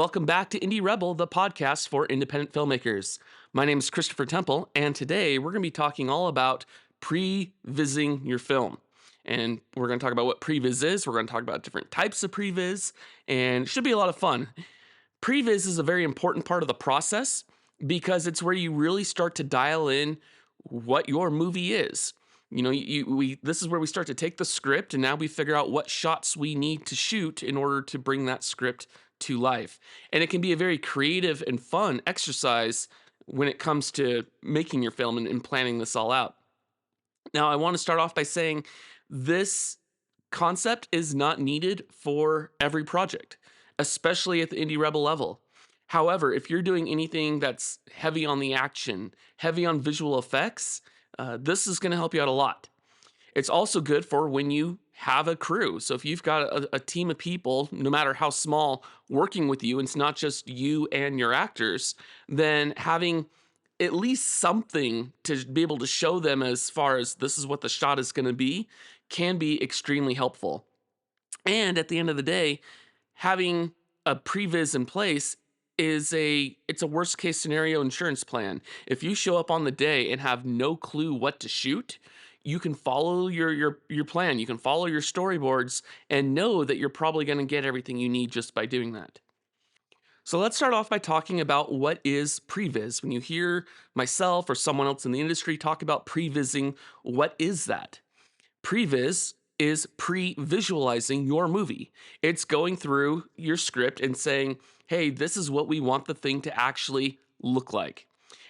welcome back to Indie Rebel, the podcast for independent filmmakers. My name is Christopher Tempel, and today we're going to be talking all about pre-vizing your film. And we're going to talk about what pre-viz is, we're going to talk about different types of pre-viz, and it should be a lot of fun. Pre-viz is a very important part of the process because it's where you really start to dial in what your movie is. You know, this is where we start to take the script and now we figure out what shots we need to shoot in order to bring that script to life. And it can be a very creative and fun exercise when it comes to making your film and planning this all out. Now, I want to start off by saying this concept is not needed for every project, especially at the Indie Rebel level. However, if you're doing anything that's heavy on the action, heavy on visual effects, this is going to help you out a lot. It's also good for when you have a crew. So if you've got a team of people, no matter how small, working with you, and it's not just you and your actors, then having at least something to be able to show them as far as this is what the shot is going to be can be extremely helpful. And at the end of the day, having a pre-viz in place it's a worst case scenario insurance plan. If you show up on the day and have no clue what to shoot, you can follow your plan. You can follow your storyboards and know that you're probably going to get everything you need just by doing that. So let's start off by talking about what is pre-viz. When you hear myself or someone else in the industry talk about pre-vizing, what is that? Pre-viz is pre-visualizing your movie. It's going through your script and saying, hey, this is what we want the thing to actually look like.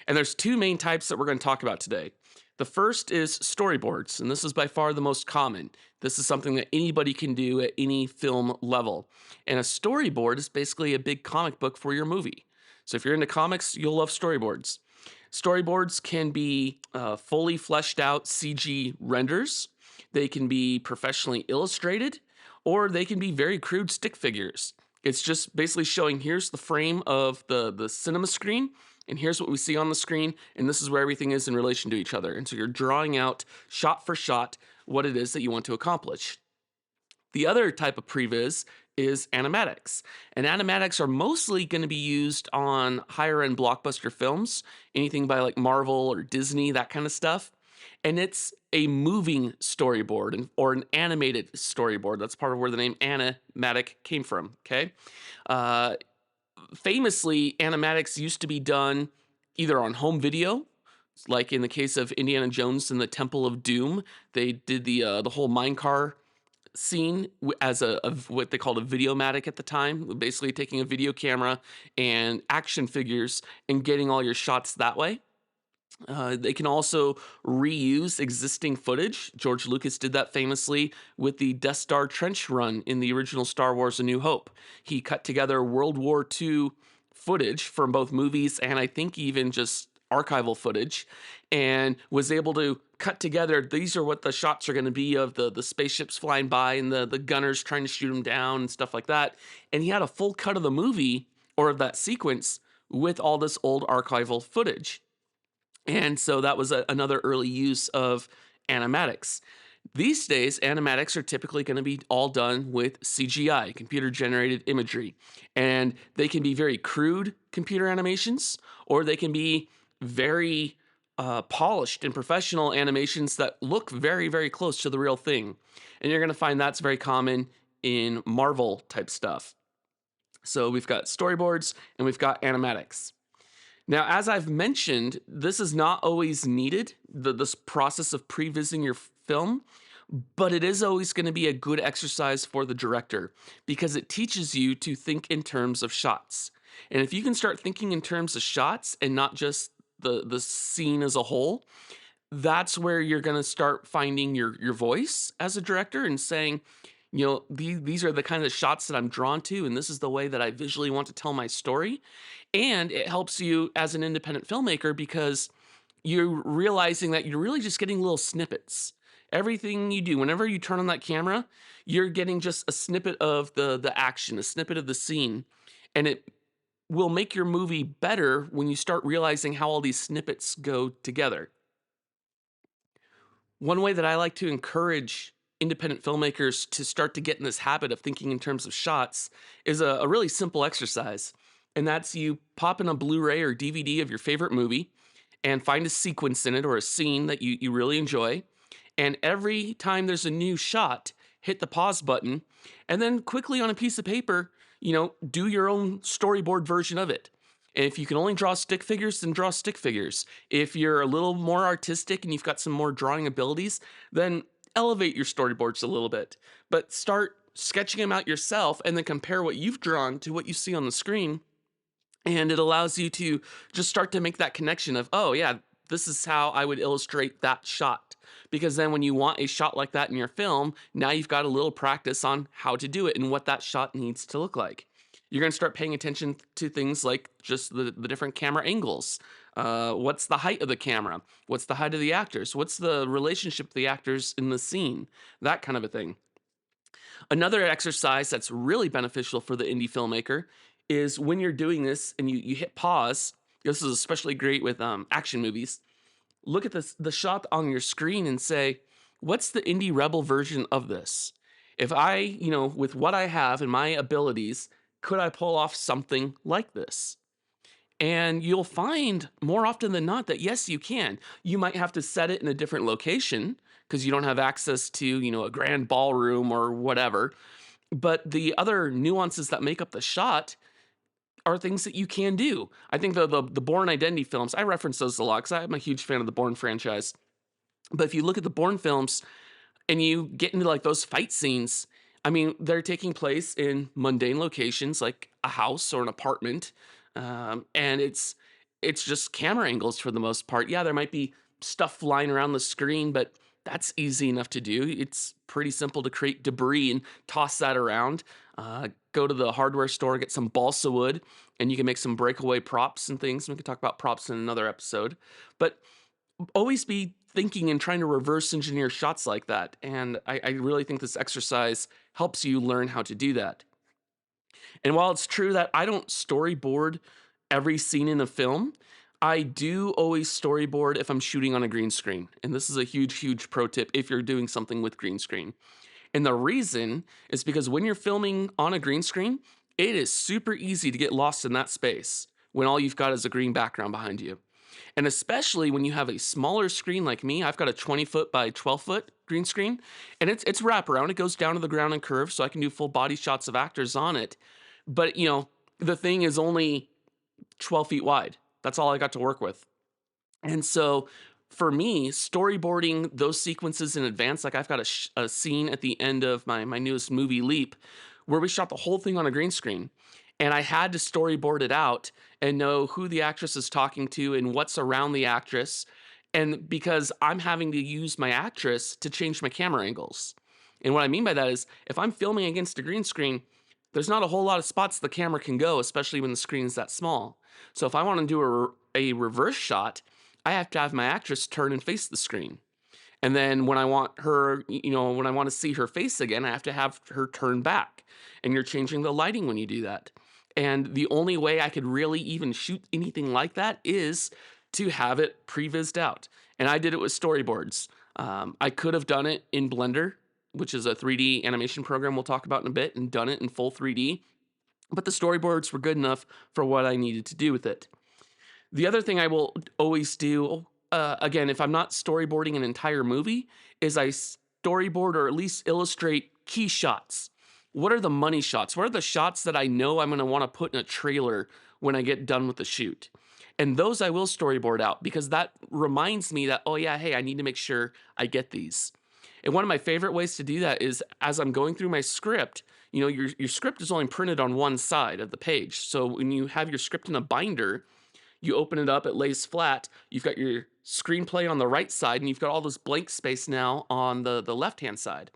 And there's two main types that we're going to talk about today. The first is storyboards, and this is by far the most common. This is something that anybody can do at any film level. And a storyboard is basically a big comic book for your movie. So if you're into comics, you'll love storyboards. Storyboards can be fully fleshed out CG renders. They can be professionally illustrated, or they can be very crude stick figures. It's just basically showing here's the frame of the cinema screen, and here's what we see on the screen, and this is where everything is in relation to each other. And so you're drawing out shot for shot what it is that you want to accomplish. The other type of previs is animatics. And animatics are mostly going to be used on higher end blockbuster films, anything by like Marvel or Disney, that kind of stuff. And it's a moving storyboard or an animated storyboard. That's part of where the name animatic came from, okay? Famously, animatics used to be done either on home video, like in the case of Indiana Jones and the Temple of Doom. They did the whole minecar scene as a what they called a videomatic at the time, basically taking a video camera and action figures and getting all your shots that way. They can also reuse existing footage. George Lucas did that famously with the Death Star trench run in the original Star Wars A New Hope. He cut together World War II footage from both movies and I think even just archival footage, and was able to cut together, these are what the shots are going to be of the spaceships flying by and the gunners trying to shoot them down and stuff like that. And he had a full cut of the movie or of that sequence with all this old archival footage. And so that was another early use of animatics. These days, animatics are typically going to be all done with CGI, computer-generated imagery. And they can be very crude computer animations, or they can be very polished and professional animations that look very, very close to the real thing. And you're going to find that's very common in Marvel type stuff. So we've got storyboards and we've got animatics. Now, as I've mentioned, this is not always needed, this process of pre-vizing your film, but it is always going to be a good exercise for the director because it teaches you to think in terms of shots. And if you can start thinking in terms of shots and not just the scene as a whole, that's where you're going to start finding your voice as a director and saying, you know, these are the kind of shots that I'm drawn to, and this is the way that I visually want to tell my story. And it helps you as an independent filmmaker because you're realizing that you're really just getting little snippets. Everything you do, whenever you turn on that camera, you're getting just a snippet of the action, a snippet of the scene. And it will make your movie better when you start realizing how all these snippets go together. One way that I like to encourage independent filmmakers to start to get in this habit of thinking in terms of shots is a really simple exercise. And that's you pop in a Blu-ray or DVD of your favorite movie and find a sequence in it or a scene that you really enjoy. And every time there's a new shot, hit the pause button and then quickly on a piece of paper, do your own storyboard version of it. And if you can only draw stick figures, then draw stick figures. If you're a little more artistic and you've got some more drawing abilities, then elevate your storyboards a little bit. But start sketching them out yourself and then compare what you've drawn to what you see on the screen, and it allows you to just start to make that connection of, oh, yeah, this is how I would illustrate that shot. Because then when you want a shot like that in your film, now you've got a little practice on how to do it and what that shot needs to look like. You're going to start paying attention to things like just the different camera angles. What's the height of the camera? What's the height of the actors? What's the relationship of the actors in the scene? That kind of a thing. Another exercise that's really beneficial for the indie filmmaker is when you're doing this and you hit pause. This is especially great with action movies. Look at the shot on your screen and say, what's the indie rebel version of this? If I, with what I have and my abilities, could I pull off something like this? And you'll find more often than not that yes, you can. You might have to set it in a different location because you don't have access to, a grand ballroom or whatever. But the other nuances that make up the shot are things that you can do. I think the Bourne Identity films, I reference those a lot because I'm a huge fan of the Bourne franchise. But if you look at the Bourne films and you get into like those fight scenes, I mean, they're taking place in mundane locations like a house or an apartment, and it's just camera angles for the most part. Yeah, there might be stuff flying around the screen, but that's easy enough to do. It's pretty simple to create debris and toss that around. Go to the hardware store, get some balsa wood, and you can make some breakaway props and things. We can talk about props in another episode, but always be thinking and trying to reverse engineer shots like that. And I really think this exercise helps you learn how to do that. And while it's true that I don't storyboard every scene in a film, I do always storyboard if I'm shooting on a green screen. And this is a huge, huge pro tip if you're doing something with green screen. And the reason is because when you're filming on a green screen, it is super easy to get lost in that space when all you've got is a green background behind you. And especially when you have a smaller screen like me, I've got a 20-foot by 12-foot green screen, and it's wraparound. It goes down to the ground and curves, so I can do full body shots of actors on it. But, the thing is only 12 feet wide. That's all I got to work with. And so for me, storyboarding those sequences in advance, like I've got a scene at the end of my newest movie, Leap, where we shot the whole thing on a green screen. And I had to storyboard it out and know who the actress is talking to and what's around the actress. And because I'm having to use my actress to change my camera angles. And what I mean by that is if I'm filming against a green screen, there's not a whole lot of spots the camera can go, especially when the screen is that small. So if I want to do a reverse shot, I have to have my actress turn and face the screen. And then when I want her, when I want to see her face again, I have to have her turn back. And you're changing the lighting when you do that. And the only way I could really even shoot anything like that is to have it pre-vised out. And I did it with storyboards. I could have done it in Blender, which is a 3D animation program we'll talk about in a bit, and done it in full 3D. But the storyboards were good enough for what I needed to do with it. The other thing I will always do, again, if I'm not storyboarding an entire movie, is I storyboard or at least illustrate key shots. What are the money shots? What are the shots that I know I'm going to want to put in a trailer when I get done with the shoot? And those I will storyboard out because that reminds me that, oh yeah, hey, I need to make sure I get these. And one of my favorite ways to do that is as I'm going through my script, your script is only printed on one side of the page. So when you have your script in a binder, you open it up, it lays flat. You've got your screenplay on the right side, and you've got all this blank space now on the left-hand side.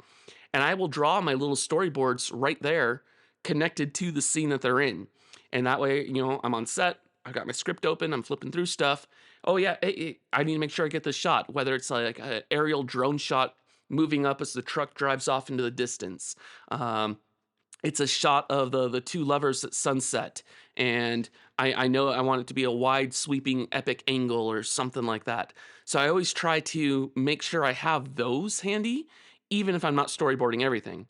And I will draw my little storyboards right there connected to the scene that they're in. And that way, I'm on set, I've got my script open, I'm flipping through stuff. Oh yeah, hey, I need to make sure I get this shot, whether it's like an aerial drone shot moving up as the truck drives off into the distance. It's a shot of the two lovers at sunset. And I know I want it to be a wide sweeping epic angle or something like that. So I always try to make sure I have those handy, even if I'm not storyboarding everything.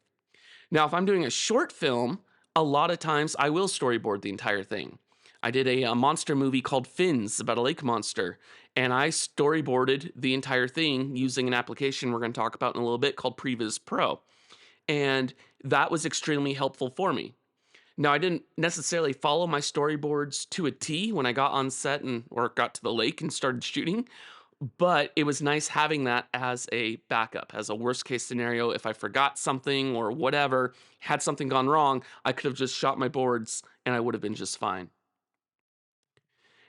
Now, if I'm doing a short film, a lot of times I will storyboard the entire thing. I did a monster movie called Fins about a lake monster, and I storyboarded the entire thing using an application we're going to talk about in a little bit called Pre-Viz Pro. And that was extremely helpful for me. Now, I didn't necessarily follow my storyboards to a T when I got on set and or got to the lake and started shooting, but it was nice having that as a backup, as a worst case scenario. If I forgot something or whatever, had something gone wrong, I could have just shot my boards and I would have been just fine.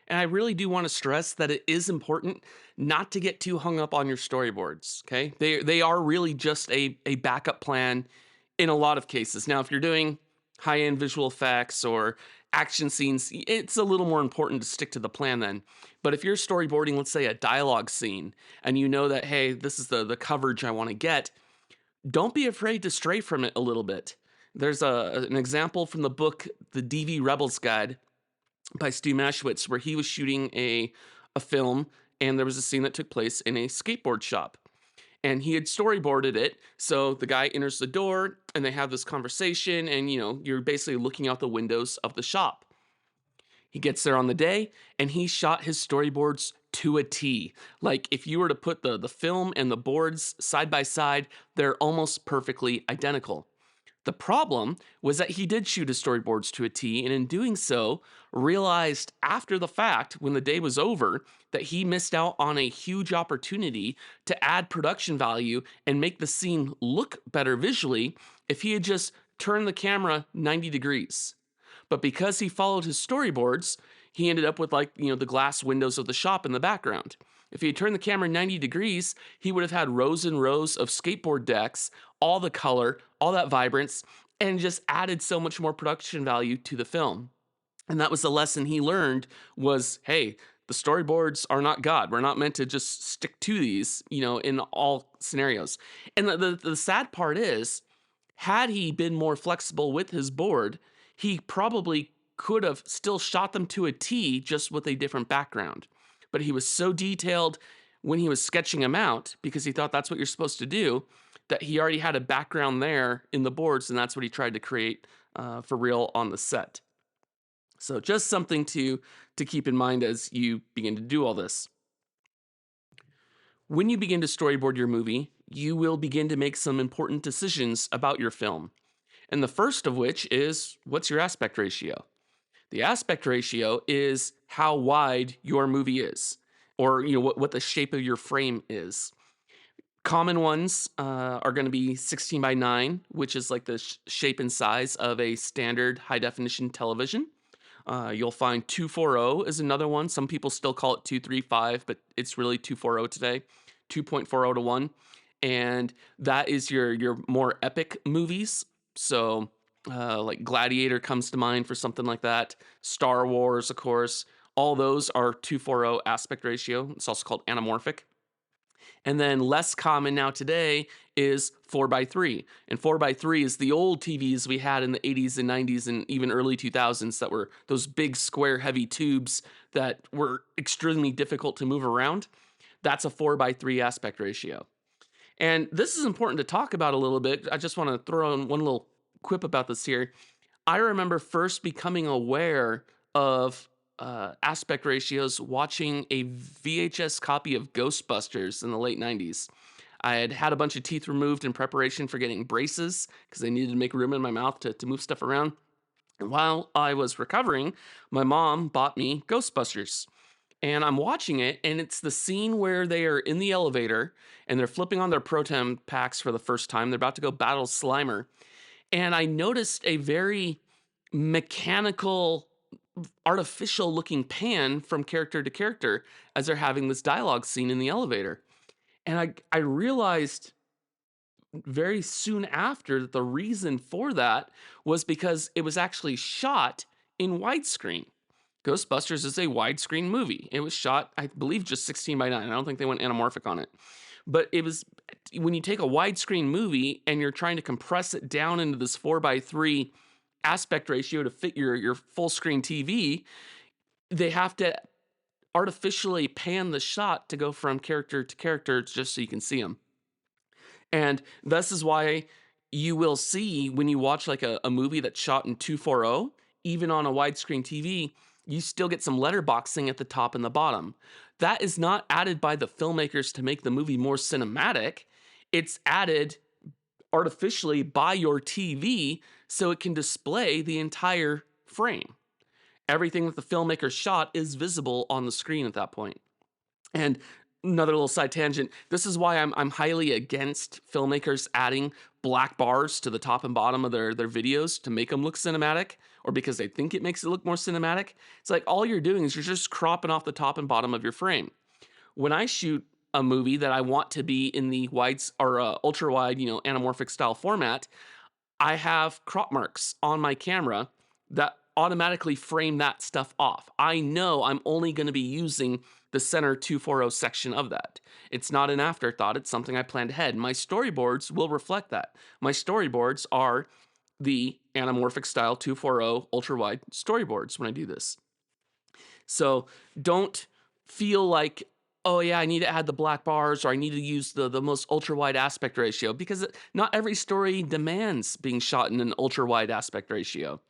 And I really do want to stress that it is important not to get too hung up on your storyboards. Okay. They are really just a backup plan in a lot of cases. Now, if you're doing high-end visual effects or action scenes, it's a little more important to stick to the plan then. But if you're storyboarding, let's say a dialogue scene, and you know that, hey, this is the coverage I want to get, don't be afraid to stray from it a little bit. There's an example from the book, The DV Rebels Guide by Stu Mashwitz, where he was shooting a film, and there was a scene that took place in a skateboard shop. And he had storyboarded it. So the guy enters the door and they have this conversation, and you're basically looking out the windows of the shop. He gets there on the day and he shot his storyboards to a T. Like if you were to put the film and the boards side by side, they're almost perfectly identical. The problem was that he did shoot his storyboards to a T, and in doing so, realized after the fact, when the day was over, that he missed out on a huge opportunity to add production value and make the scene look better visually if he had just turned the camera 90 degrees. But because he followed his storyboards, he ended up with the glass windows of the shop in the background. If he had turned the camera 90 degrees, he would have had rows and rows of skateboard decks, all the color, all that vibrance, and just added so much more production value to the film. And that was the lesson he learned was, hey, the storyboards are not God. We're not meant to just stick to these, in all scenarios. And the sad part is, had he been more flexible with his board, he probably could have still shot them to a T just with a different background. But he was so detailed when he was sketching them out because he thought that's what you're supposed to do, that he already had a background there in the boards, and that's what he tried to create for real on the set. So just something to keep in mind as you begin to do all this. When you begin to storyboard your movie, you will begin to make some important decisions about your film. And the first of which is, what's your aspect ratio? The aspect ratio is how wide your movie is, or what the shape of your frame is. Common ones are going to be 16 by 9, which is like the shape and size of a standard high definition television. You'll find 240 is another one. Some people still call it 235, but it's really 240 today, 2.40 to 1. And that is your more epic movies. So like Gladiator comes to mind for something like that. Star Wars, of course. All those are 240 aspect ratio. It's also called anamorphic. And then less common now today is 4:3. And 4:3 is the old TVs we had in the 80s and 90s and even early 2000s that were those big square heavy tubes that were extremely difficult to move around. That's a 4:3 aspect ratio. And this is important to talk about a little bit. I just want to throw in one little quip about this here. I remember first becoming aware of aspect ratios watching a VHS copy of Ghostbusters in the late 90s. I had had a bunch of teeth removed in preparation for getting braces because I needed to make room in my mouth to move stuff around. And while I was recovering, my mom bought me Ghostbusters. And I'm watching it, and it's the scene where they are in the elevator and they're flipping on their proton packs for the first time. They're about to go battle Slimer. And I noticed a very mechanical, artificial looking pan from character to character as they're having this dialogue scene in the elevator. And I realized very soon after that the reason for that was because it was actually shot in widescreen. Ghostbusters is a widescreen movie. It was shot, I believe, just 16 by 9. I don't think they went anamorphic on it. But it was, when you take a widescreen movie and you're trying to compress it down into this 4:3 aspect ratio to fit your full screen TV, they have to artificially pan the shot to go from character to character just so you can see them. And this is why you will see when you watch like a movie that's shot in 240, even on a widescreen TV, you still get some letterboxing at the top and the bottom. That is not added by the filmmakers to make the movie more cinematic. It's added artificially by your TV so it can display the entire frame. Everything that the filmmaker shot is visible on the screen at that point. And another little side tangent. This is why I'm highly against filmmakers adding black bars to the top and bottom of their videos to make them look cinematic, or because they think it makes it look more cinematic. It's like all you're doing is you're just cropping off the top and bottom of your frame. When I shoot a movie that I want to be in the wides or ultra wide, anamorphic style format, I have crop marks on my camera that automatically frame that stuff off. I know I'm only going to be using the center 240 section of that. It's not an afterthought, it's something I planned ahead. My storyboards will reflect that. My storyboards are the anamorphic style 240 ultra wide storyboards when I do this. So don't feel like, oh yeah, I need to add the black bars or I need to use the most ultra wide aspect ratio, because not every story demands being shot in an ultra wide aspect ratio.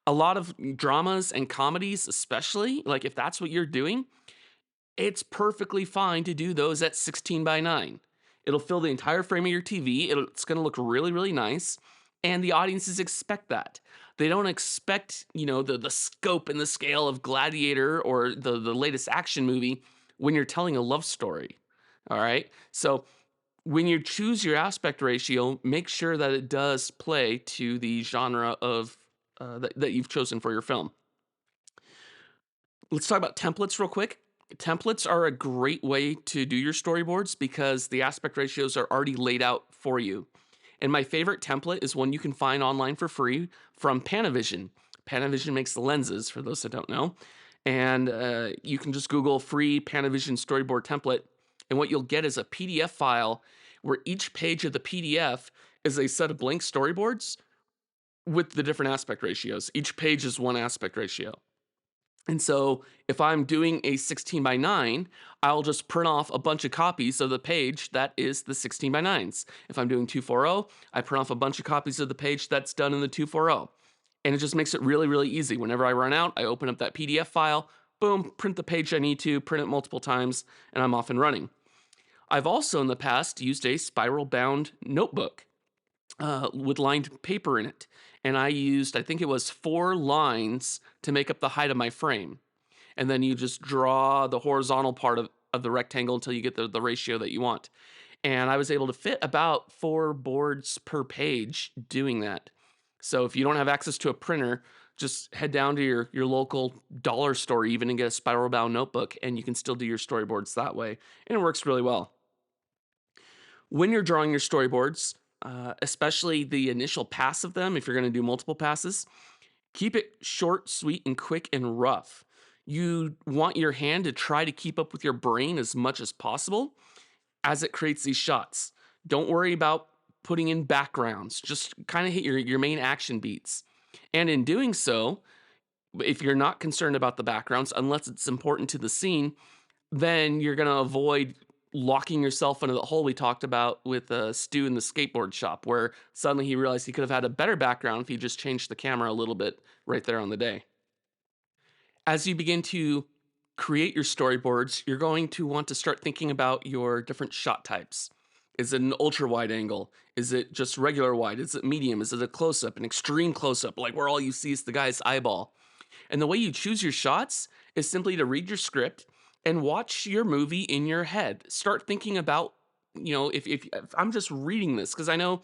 A lot of dramas and comedies, especially, like if that's what you're doing, it's perfectly fine to do those at 16:9. It'll fill the entire frame of your TV. It's going to look really, really nice. And the audiences expect that. They don't expect, the scope and the scale of Gladiator or the latest action movie when you're telling a love story. All right. So when you choose your aspect ratio, make sure that it does play to the genre of that you've chosen for your film. Let's talk about templates real quick. Templates are a great way to do your storyboards because the aspect ratios are already laid out for you. And my favorite template is one you can find online for free from Panavision. Panavision makes the lenses, for those that don't know. And you can just Google free Panavision storyboard template. And what you'll get is a PDF file where each page of the PDF is a set of blank storyboards with the different aspect ratios. Each page is one aspect ratio. And so if I'm doing a 16:9, I'll just print off a bunch of copies of the page that is the 16:9s. If I'm doing 240, I print off a bunch of copies of the page that's done in the 240. And it just makes it really, really easy. Whenever I run out, I open up that PDF file, boom, print the page I need to, print it multiple times, and I'm off and running. I've also in the past used a spiral bound notebook with lined paper in it. And I used, I think it was 4 lines to make up the height of my frame. And then you just draw the horizontal part of the rectangle until you get the ratio that you want. And I was able to fit about 4 boards per page doing that. So if you don't have access to a printer, just head down to your local dollar store even and get a spiral bound notebook, and you can still do your storyboards that way. And it works really well. When you're drawing your storyboards, especially the initial pass of them, if you're going to do multiple passes, keep it short, sweet, and quick and rough. You want your hand to try to keep up with your brain as much as possible as it creates these shots. Don't worry about putting in backgrounds. Just kind of hit your main action beats. And in doing so, if you're not concerned about the backgrounds, unless it's important to the scene, then you're going to avoid locking yourself into the hole we talked about with Stu in the skateboard shop, where suddenly he realized he could have had a better background if he just changed the camera a little bit right there on the day. As you begin to create your storyboards, you're going to want to start thinking about your different shot types. Is it an ultra wide angle? Is it just regular wide? Is it medium? Is it a close up, an extreme close up, like where all you see is the guy's eyeball? And the way you choose your shots is simply to read your script and watch your movie in your head. Start thinking about, if I'm just reading this, because I know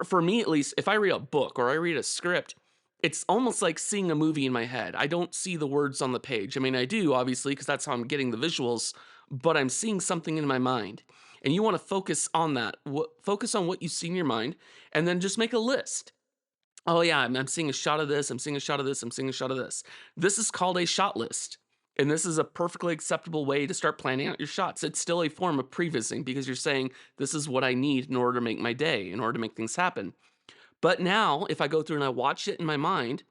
for me at least, if I read a book or I read a script, it's almost like seeing a movie in my head. I don't see the words on the page. I mean, I do, obviously, because that's how I'm getting the visuals, but I'm seeing something in my mind. And you want to focus on that. Focus on what you see in your mind, and then just make a list. Oh yeah, I'm seeing a shot of this, I'm seeing a shot of this, I'm seeing a shot of this. This is called a shot list. And this is a perfectly acceptable way to start planning out your shots. It's still a form of pre-vising because you're saying, this is what I need in order to make my day, in order to make things happen. But now, if I go through and I watch it in my mind,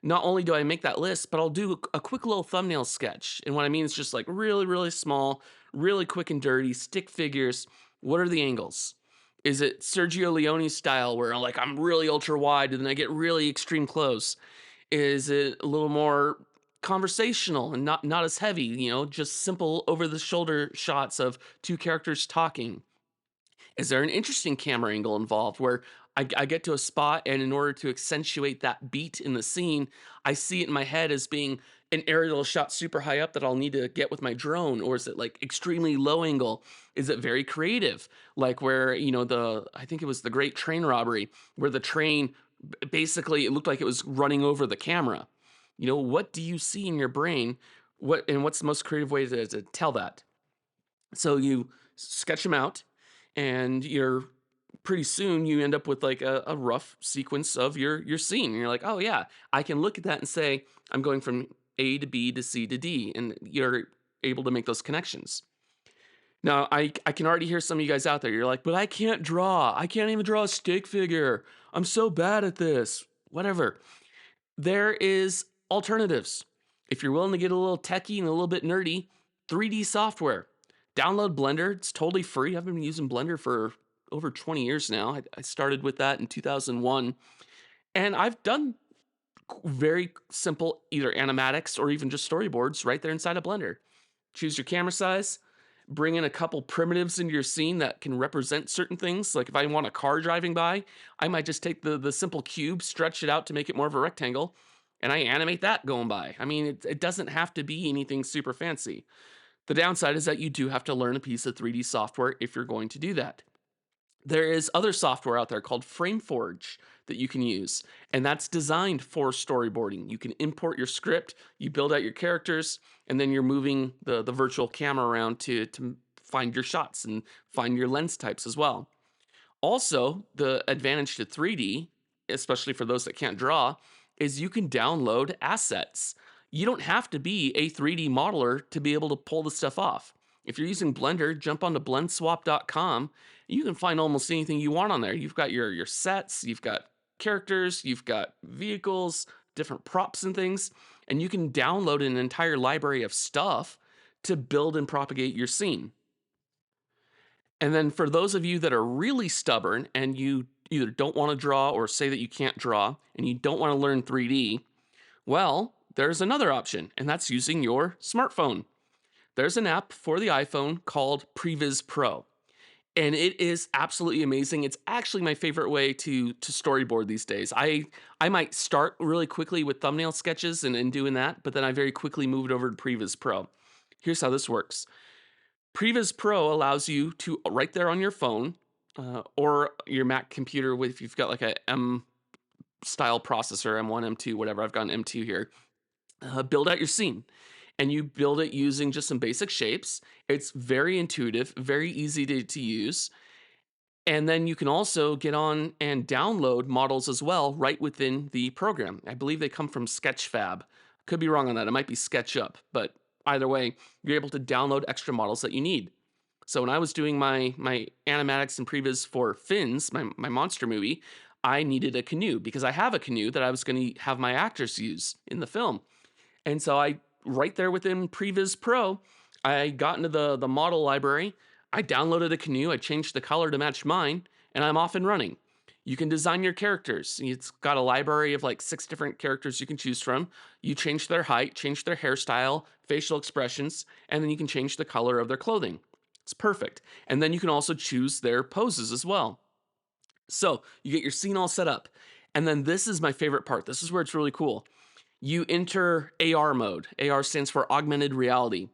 not only do I make that list, but I'll do a quick little thumbnail sketch. And what I mean is just like really, really small, really quick and dirty, stick figures. What are the angles? Is it Sergio Leone style where I'm really ultra wide and then I get really extreme close? Is it a little more conversational and not as heavy, just simple over the shoulder shots of two characters talking? Is there an interesting camera angle involved where I get to a spot and in order to accentuate that beat in the scene, I see it in my head as being an aerial shot super high up that I'll need to get with my drone? Or is it like extremely low angle? Is it very creative? Like where, I think it was the Great Train Robbery, where the train basically it looked like it was running over the camera. What do you see in your brain? What's the most creative way to tell that? So you sketch them out, and you're pretty soon you end up with like a rough sequence of your scene. And you're like, oh yeah, I can look at that and say I'm going from A to B to C to D, and you're able to make those connections. Now I can already hear some of you guys out there. You're like, but I can't draw. I can't even draw a stick figure. I'm so bad at this. Whatever. There is alternatives. If you're willing to get a little techie and a little bit nerdy, 3D software. Download Blender. It's totally free. I've been using Blender for over 20 years now. I started with that in 2001. And I've done very simple either animatics or even just storyboards right there inside of Blender. Choose your camera size, bring in a couple primitives into your scene that can represent certain things. Like if I want a car driving by, I might just take the simple cube, stretch it out to make it more of a rectangle, and I animate that going by. I mean, it doesn't have to be anything super fancy. The downside is that you do have to learn a piece of 3D software if you're going to do that. There is other software out there called FrameForge that you can use, and that's designed for storyboarding. You can import your script, you build out your characters, and then you're moving the virtual camera around to find your shots and find your lens types as well. Also, the advantage to 3D, especially for those that can't draw, is you can download assets. You don't have to be a 3D modeler to be able to pull the stuff off. If you're using Blender, jump onto blendswap.com. You can find almost anything you want on there. You've got your sets, you've got characters, you've got vehicles, different props and things, and you can download an entire library of stuff to build and propagate your scene. And then for those of you that are really stubborn and you either don't want to draw or say that you can't draw and you don't want to learn 3D, well, there's another option, and that's using your smartphone. There's an app for the iPhone called Pre-Viz Pro, and it is absolutely amazing. It's actually my favorite way to storyboard these days. I might start really quickly with thumbnail sketches and doing that, but then I very quickly move it over to Pre-Viz Pro. Here's how this works. Pre-Viz Pro allows you to, right there on your phone or your Mac computer, if you've got like a M style processor, M1, M2, whatever, I've got an M2 here, build out your scene. And you build it using just some basic shapes. It's very intuitive, very easy to use. And then you can also get on and download models as well right within the program. I believe they come from Sketchfab. Could be wrong on that. It might be SketchUp, but either way, you're able to download extra models that you need. So when I was doing my animatics and previs for Fins, my monster movie, I needed a canoe because I have a canoe that I was going to have my actors use in the film. And so right there within Pre-Viz Pro, I got into the model library, I downloaded a canoe, I changed the color to match mine, and I'm off and running. You can design your characters. It's got a library of like 6 different characters you can choose from. You change their height, change their hairstyle, facial expressions, and then you can change the color of their clothing. It's perfect. And then you can also choose their poses as well. So you get your scene all set up. And then this is my favorite part. This is where it's really cool. You enter AR mode. AR stands for augmented reality.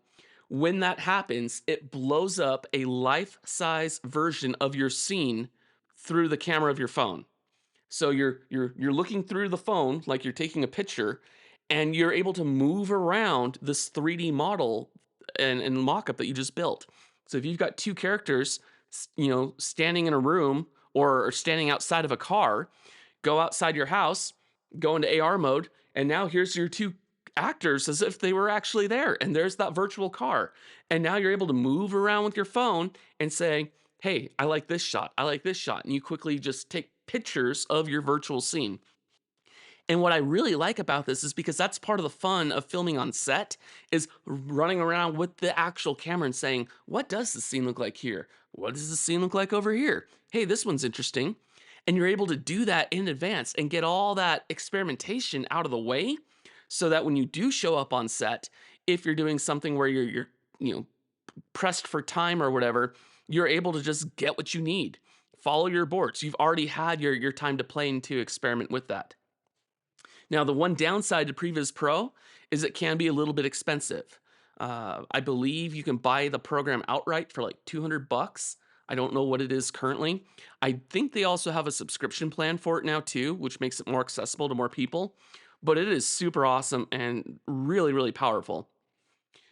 When that happens, it blows up a life-size version of your scene through the camera of your phone. So you're looking through the phone like you're taking a picture, and you're able to move around this 3D model and mock-up that you just built. So if you've got 2 characters, standing in a room or standing outside of a car, go outside your house, go into AR mode, and now here's your 2 actors as if they were actually there. And there's that virtual car. And now you're able to move around with your phone and say, hey, I like this shot. I like this shot. And you quickly just take pictures of your virtual scene. And what I really like about this is because that's part of the fun of filming on set is running around with the actual camera and saying, what does the scene look like here? What does the scene look like over here? Hey, this one's interesting. And you're able to do that in advance and get all that experimentation out of the way so that when you do show up on set, if you're doing something where you're you know pressed for time or whatever, you're able to just get what you need. Follow your boards. You've already had your time to play and to experiment with that. Now, the one downside to Previz Pro is it can be a little bit expensive. I believe you can buy the program outright for like 200 bucks. I don't know what it is currently. I think they also have a subscription plan for it now too, which makes it more accessible to more people. But it is super awesome and really, really powerful.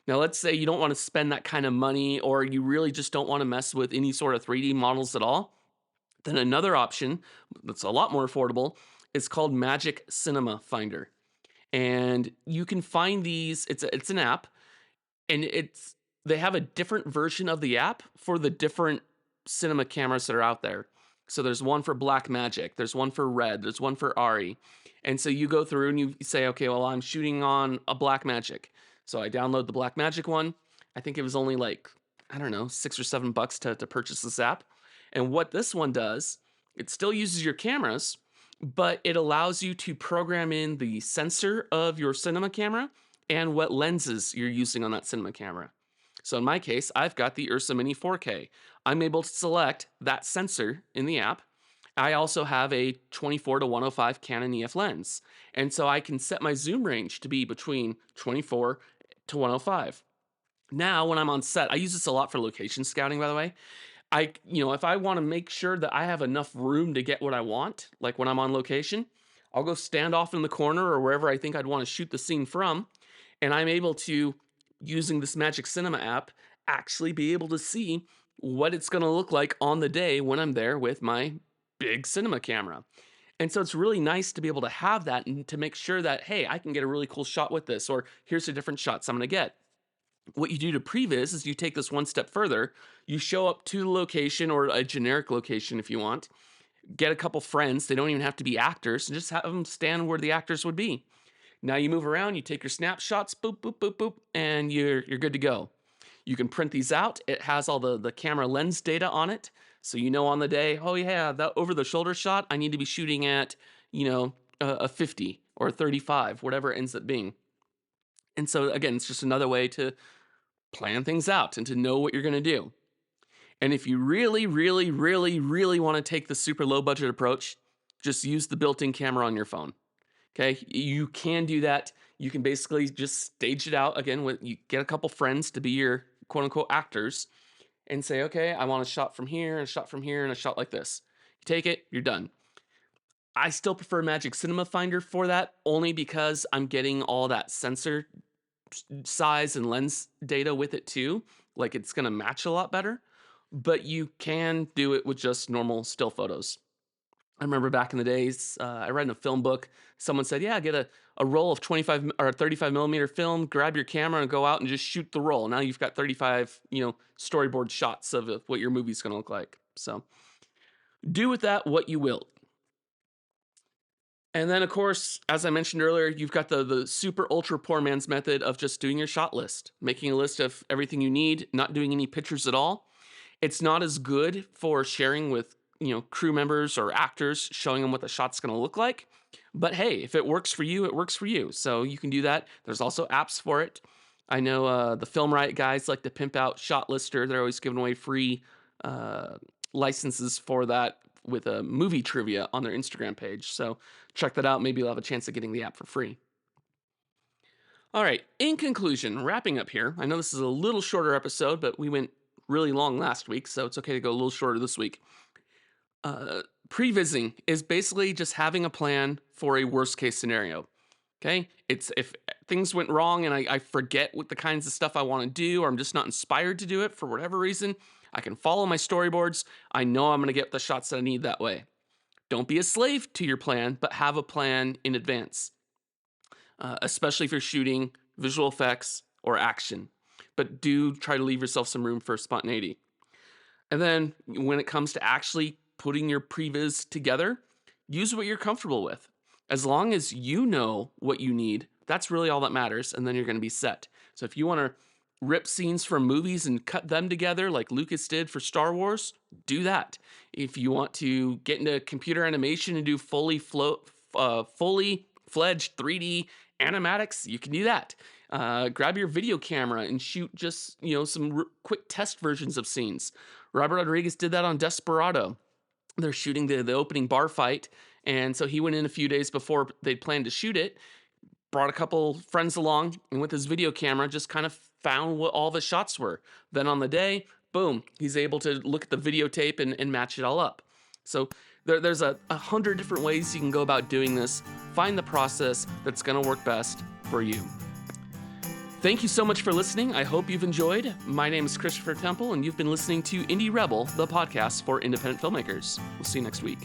Now, let's say you don't want to spend that kind of money or you really just don't want to mess with any sort of 3D models at all. Then another option that's a lot more affordable is called Magic Cinema Finder. And you can find these, it's an app, and they have a different version of the app for the different cinema cameras that are out there. So there's one for Black Magic, there's one for Red, there's one for Ari. And so you go through and you say, okay, well, I'm shooting on a Black Magic. So I download the Black Magic one. I think it was only like, I don't know, $6 or $7 to purchase this app. And what this one does, it still uses your cameras, but it allows you to program in the sensor of your cinema camera and what lenses you're using on that cinema camera. So in my case, I've got the Ursa Mini 4K. I'm able to select that sensor in the app. I also have a 24 to 105 Canon EF lens. And so I can set my zoom range to be between 24 to 105. Now, when I'm on set, I use this a lot for location scouting, by the way. If I want to make sure that I have enough room to get what I want, like when I'm on location, I'll go stand off in the corner or wherever I think I'd want to shoot the scene from. And I'm able to, using this Magic Cinema app, actually be able to see what it's going to look like on the day when I'm there with my big cinema camera. And so it's really nice to be able to have that and to make sure that, hey, I can get a really cool shot with this, or here's the different shots I'm going to get. What you do to Previz is you take this one step further. You show up to the location or a generic location if you want. Get a couple friends. They don't even have to be actors. And just have them stand where the actors would be. Now you move around. You take your snapshots. Boop, boop, boop, boop. And you're good to go. You can print these out. It has all the camera lens data on it. So you know on the day, oh yeah, that over the shoulder shot, I need to be shooting at, a 50 or a 35, whatever it ends up being. And so again, it's just another way to plan things out and to know what you're going to do. And if you really, really, really, really want to take the super low budget approach, just use the built-in camera on your phone. Okay, you can do that. You can basically just stage it out again with you get a couple friends to be your quote unquote actors and say, okay, I want a shot from here, a shot from here, and a shot like this. You take it, you're done. I still prefer Magic Cinema Finder for that only because I'm getting all that sensor size and lens data with it too. Like it's going to match a lot better, but you can do it with just normal still photos. I remember back in the days, I read in a film book, someone said, yeah, get a roll of 25 or 35 millimeter film, grab your camera and go out and just shoot the roll. Now you've got 35, storyboard shots of what your movie's going to look like. So do with that what you will. And then, of course, as I mentioned earlier, you've got the super ultra poor man's method of just doing your shot list, making a list of everything you need, not doing any pictures at all. It's not as good for sharing with, crew members or actors, showing them what the shot's going to look like. But hey, if it works for you, it works for you. So you can do that. There's also apps for it. I know the Film Riot guys like to pimp out Shot Lister. They're always giving away free licenses for that with a movie trivia on their Instagram page. So check that out. Maybe you'll have a chance of getting the app for free. All right. In conclusion, wrapping up here, I know this is a little shorter episode, but we went really long last week, so it's okay to go a little shorter this week. Pre-vizing is basically just having a plan for a worst case scenario. Okay. It's if things went wrong and I forget what the kinds of stuff I want to do, or I'm just not inspired to do it for whatever reason, I can follow my storyboards. I know I'm going to get the shots that I need that way. Don't be a slave to your plan, but have a plan in advance, especially if you're shooting visual effects or action. But do try to leave yourself some room for spontaneity. And then when it comes to actually putting your previs together, use what you're comfortable with. As long as you know what you need, that's really all that matters, and then you're going to be set. So if you want to rip scenes from movies and cut them together like Lucas did for Star Wars, do that. If you want to get into computer animation and do fully fledged 3D animatics, you can do that. Grab your video camera and shoot just, some quick test versions of scenes. Robert Rodriguez did that on Desperado. They're shooting the opening bar fight, and so he went in a few days before they'd planned to shoot it, brought a couple friends along, and with his video camera just kind of found what all the shots were. Then on the day, boom, he's able to look at the videotape and match it all up. So there's a 100 different ways you can go about doing this. Find the process that's going to work best for you. Thank you so much for listening. I hope you've enjoyed. My name is Christopher Tempel, and you've been listening to Indie Rebel, the podcast for independent filmmakers. We'll see you next week.